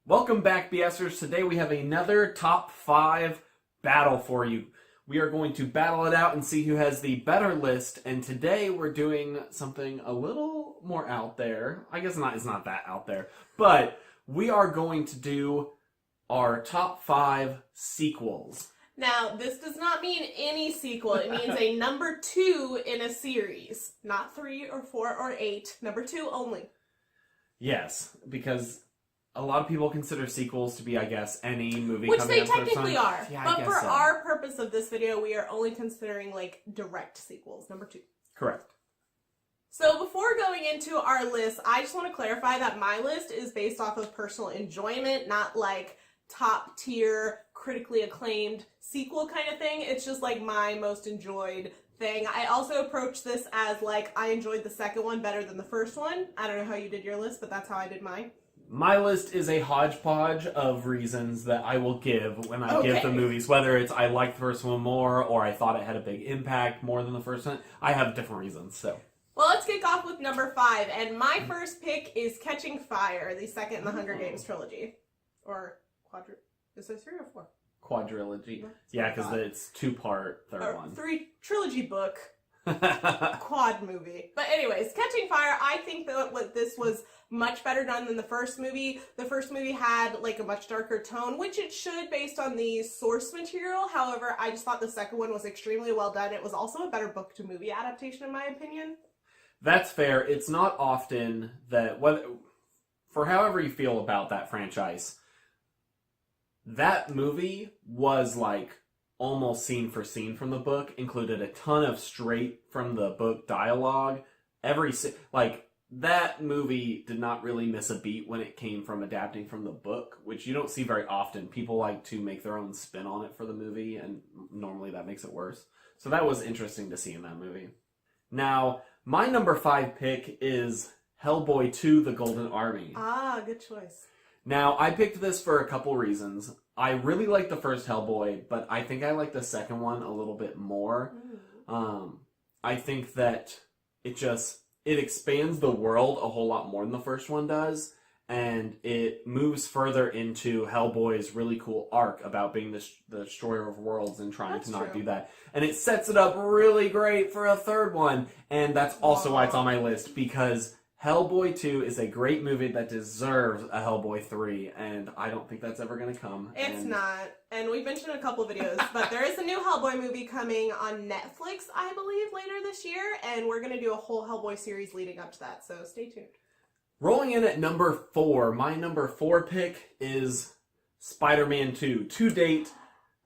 Welcome back, BSers. Today we have another top 5 battle for you. We are going to battle it out and see who has the better list, and today we're doing something a little more out there. I guess it's not that out there, but we are going to do our top 5 sequels. Now, this does not mean any sequel. It means a number 2 in a series. Not 3 or 4 or 8. Number 2 only. Yes, because a lot of people consider sequels to be, I guess, any movie Which coming they out first technically time. are. Yeah, but I for guess so. our purpose of this video, we are only considering, direct sequels. Number 2. Correct. So before going into our list, I just want to clarify that my list is based off of personal enjoyment, not top tier, critically acclaimed sequel kind of thing. It's just my most enjoyed thing. I also approach this as I enjoyed the second one better than the first one. I don't know how you did your list, but that's how I did mine. My list is a hodgepodge of reasons that I will give when I give the movies. Whether it's I liked the first one more or I thought it had a big impact more than the first one. I have different reasons, so. Well, let's kick off with number 5. And my first pick is Catching Fire, the second in the Hunger Games trilogy. Or is there 3 or 4? Quadrilogy. Yeah, because it's 2-part third one. 3 trilogy book. Quad movie. But anyways, Catching Fire, I think that this was much better done than the first movie. The first movie had a much darker tone, which it should based on the source material. However, I just thought the second one was extremely well done. It was also a better book to movie adaptation in my opinion. That's fair. It's not often that, for however you feel about that franchise, that movie was almost scene for scene from the book, included a ton of straight from the book dialogue. That movie did not really miss a beat when it came from adapting from the book, which you don't see very often. People like to make their own spin on it for the movie, and normally that makes it worse. So that was interesting to see in that movie. Now, my number 5 pick is Hellboy 2: The Golden Army. Ah, good choice. Now, I picked this for a couple reasons. I really liked the first Hellboy, but I think I like the second one a little bit more. I think that it expands the world a whole lot more than the first one does, and it moves further into Hellboy's really cool arc about being the destroyer of worlds and trying to not do that. And it sets it up really great for a third one, and that's also why it's on my list, because Hellboy 2 is a great movie that deserves a Hellboy 3, and I don't think that's ever going to come. It's not. And we've mentioned in a couple of videos, but there is a new Hellboy movie coming on Netflix, I believe, later this year, and we're going to do a whole Hellboy series leading up to that, so stay tuned. Rolling in at number 4, my number 4 pick is Spider-Man 2. To date,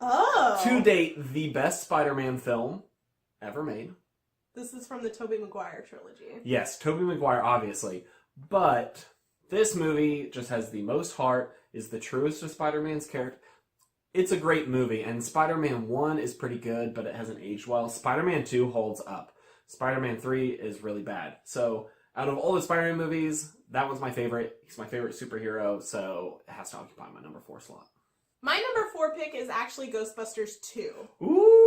the best Spider-Man film ever made. This is from the Tobey Maguire trilogy. Yes, Tobey Maguire, obviously. But this movie just has the most heart, is the truest of Spider-Man's character. It's a great movie, and Spider-Man 1 is pretty good, but it hasn't aged well. Spider-Man 2 holds up. Spider-Man 3 is really bad. So, out of all the Spider-Man movies, that was my favorite. He's my favorite superhero, so it has to occupy my number 4 slot. My number 4 pick is actually Ghostbusters 2. Ooh!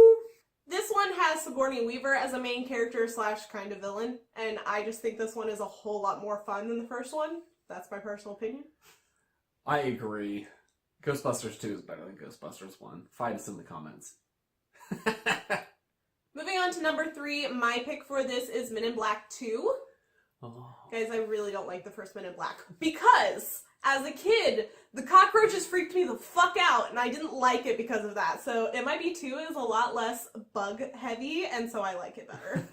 This one has Sigourney Weaver as a main character / kind of villain, and I just think this one is a whole lot more fun than the first one. That's my personal opinion. I agree. Ghostbusters 2 is better than Ghostbusters 1. Fight us in the comments. Moving on to number 3, my pick for this is Men in Black 2. Oh. Guys, I really don't like the first Men in Black because as a kid, the cockroaches freaked me the fuck out, and I didn't like it because of that. So MIB 2 is a lot less bug heavy, and so I like it better.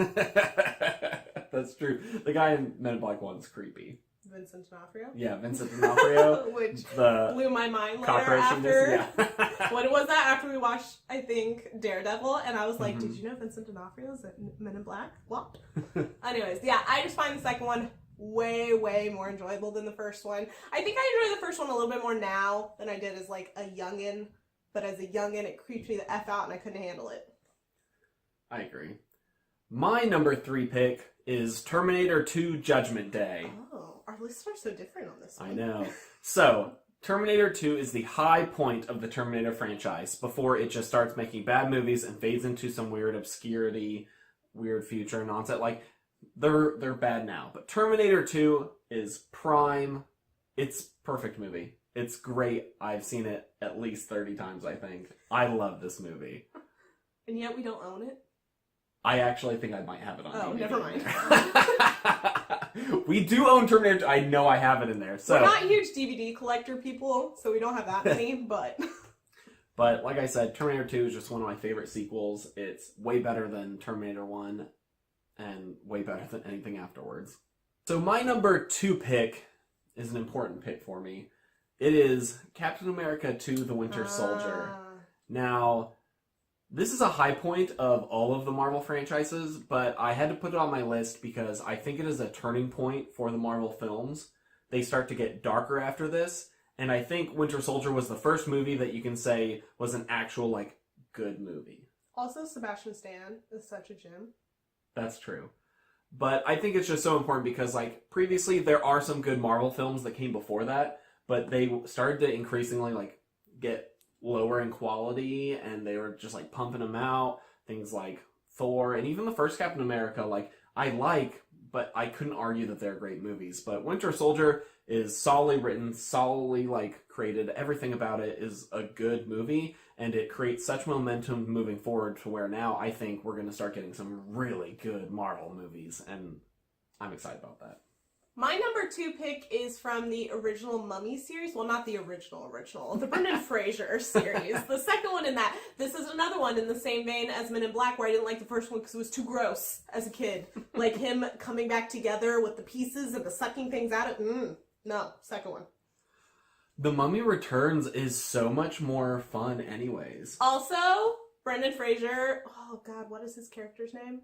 That's true. The guy in Men in Black 1 is creepy. Vincent D'Onofrio? Yeah, Vincent D'Onofrio. Which the blew my mind later after... Yeah. What was that? After we watched, I think, Daredevil, and I was like, did you know Vincent D'Onofrio is in Men in Black? What? Anyways, yeah, I just find the second one way, way more enjoyable than the first one. I think I enjoy the first one a little bit more now than I did as a youngin', but as a youngin', it creeped me the F out and I couldn't handle it. I agree. My number 3 pick is Terminator 2: Judgment Day. Oh, our lists are so different on this one. I know. So, Terminator 2 is the high point of the Terminator franchise before it just starts making bad movies and fades into some weird obscurity, weird future nonsense. They're bad now. But Terminator 2 is prime. It's perfect movie. It's great. I've seen it at least 30 times, I think. I love this movie. And yet we don't own it? I actually think I might have it on DVD. Oh, never mind. We do own Terminator 2. I know I have it in there. So. We're not huge DVD collector people, so we don't have that many, but... But like I said, Terminator 2 is just one of my favorite sequels. It's way better than Terminator 1 and way better than anything afterwards. So my number 2 pick is an important pick for me. It is Captain America 2, The Winter Soldier. Now, this is a high point of all of the Marvel franchises, but I had to put it on my list because I think it is a turning point for the Marvel films. They start to get darker after this, and I think Winter Soldier was the first movie that you can say was an actual, like, good movie. Also, Sebastian Stan is such a gem. That's true. But I think it's just so important because, like, previously there are some good Marvel films that came before that, but they started to increasingly, like, get lower in quality, and they were just, like, pumping them out. Things like Thor, and even the first Captain America, like, I like, but I couldn't argue that they're great movies. But Winter Soldier is solidly written, solidly, like, created. Everything about it is a good movie, and it creates such momentum moving forward to where now I think we're going to start getting some really good Marvel movies, and I'm excited about that. My number 2 pick is from the original Mummy series. Well, not the original. The Brendan Fraser series. The second one in that. This is another one in the same vein as Men in Black, where I didn't like the first one because it was too gross as a kid. Like him coming back together with the pieces and the sucking things out of... No, second one. The Mummy Returns is so much more fun anyways. Also, Brendan Fraser... Oh, God, what is his character's name?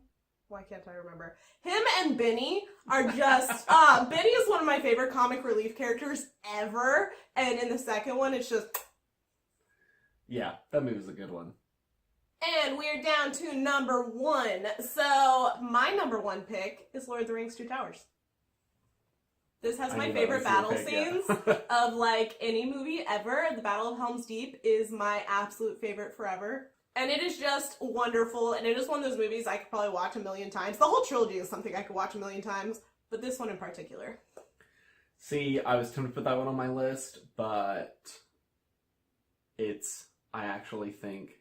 Why can't I remember? Him and Benny are just... Benny is one of my favorite comic relief characters ever. And in the second one, it's just... Yeah, that movie's a good one. And we're down to number 1. So, my number 1 pick is Lord of the Rings: Two Towers. This has my favorite battle scenes of, like, any movie ever. The Battle of Helm's Deep is my absolute favorite forever. And it is just wonderful, and it is one of those movies I could probably watch a million times. The whole trilogy is something I could watch a million times, but this one in particular. See, I was tempted to put that one on my list, but it's, I actually think,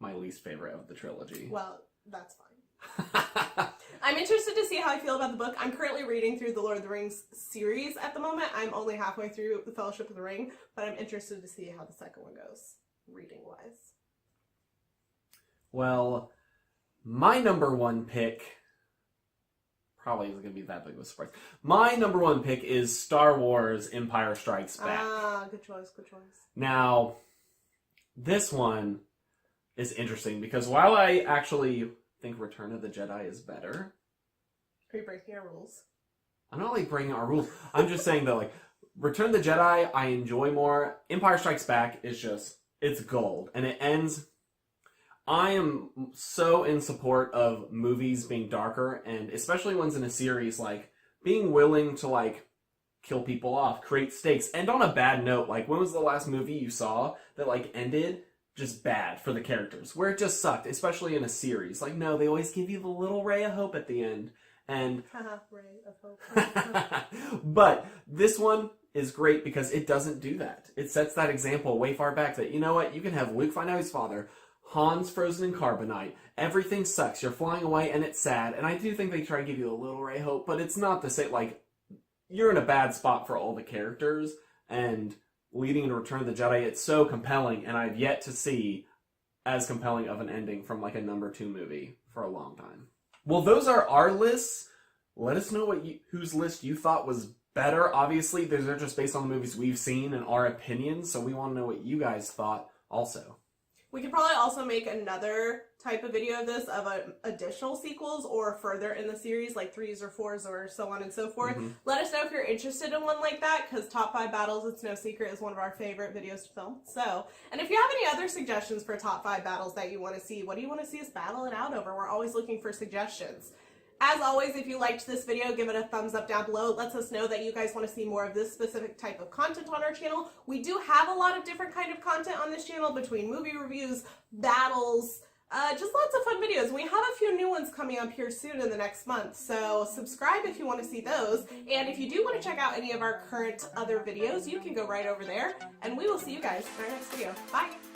my least favorite of the trilogy. Well, that's fine. I'm interested to see how I feel about the book. I'm currently reading through the Lord of the Rings series at the moment. I'm only halfway through The Fellowship of the Ring, but I'm interested to see how the second one goes, reading-wise. Well, my number 1 pick probably isn't going to be that big of a surprise. My number 1 pick is Star Wars Empire Strikes Back. Ah, good choice. Now, this one is interesting because while I actually think Return of the Jedi is better... Are you breaking our rules? I'm not, like, breaking our rules. I'm just saying that, like, Return of the Jedi I enjoy more. Empire Strikes Back is just, it's gold. And it ends... I am so in support of movies being darker, and especially ones in a series, like, being willing to, like, kill people off, create stakes, end on a bad note. Like, when was the last movie you saw that, like, ended just bad for the characters, where it just sucked, especially in a series? Like, no, they always give you the little ray of hope at the end, and... ray of hope. But this one is great because it doesn't do that. It sets that example way far back that, you know what, you can have Luke find out his father, Han's frozen in carbonite, everything sucks, you're flying away, and it's sad. And I do think they try to give you a little ray of hope, but it's not the same. Like, you're in a bad spot for all the characters, and leading into Return of the Jedi, it's so compelling, and I've yet to see as compelling of an ending from, like, a number 2 movie for a long time. Well, those are our lists. Let us know whose list you thought was better. Obviously, those are just based on the movies we've seen and our opinions, so we want to know what you guys thought also. We could probably also make another type of video of this of additional sequels or further in the series, like 3s or 4s or so on and so forth. Mm-hmm. Let us know if you're interested in one like that, because Top 5 Battles, it's no secret, is one of our favorite videos to film. So, and if you have any other suggestions for Top 5 Battles that you want to see, what do you want to see us battle it out over? We're always looking for suggestions. As always, if you liked this video, give it a thumbs up down below. It lets us know that you guys want to see more of this specific type of content on our channel. We do have a lot of different kind of content on this channel, between movie reviews, battles, just lots of fun videos. We have a few new ones coming up here soon in the next month, so subscribe if you want to see those. And if you do want to check out any of our current other videos, you can go right over there, and we will see you guys in our next video. Bye!